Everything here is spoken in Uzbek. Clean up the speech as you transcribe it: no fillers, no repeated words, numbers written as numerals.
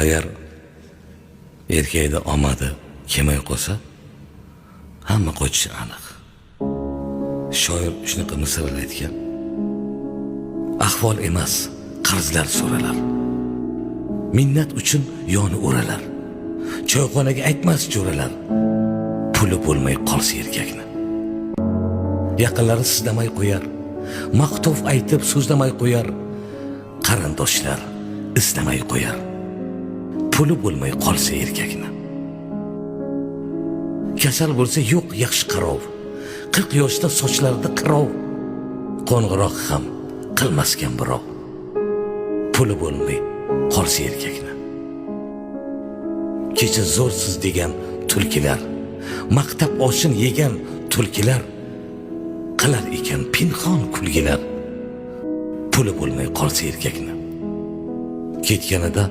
agar erkakda omadi kelmay qolsa, hamma qochishi aniq. Shoir shunaqa misollar aytgan. Ahvol emas, qarzlar so'ralar. Minnat uchun yoni o'ralar. Choyxonaga aytmas jo'ralar. Puli bo'lmay qolsa erkakni. Yaqinlari sizlamay qo'yar. Maqtov aytib so'zlamay qo'yar. Qarindoshlar islamay qo'yar. Puli bo'lmay qolsa erkakni. Kasal bo'lsa yo'q yaxshi qarov. 40 yoshda sochlarida qirov. Qo'ng'iroq ham qilmasgan birov. Puli bo'lmay qolsa erkakni. Kecha zo'rsiz degan tulkilar, maktab oshin yegan tulkilar qilar ekan pinhon kulgilar. Puli bo'lmay qolsa erkakni. Ketganida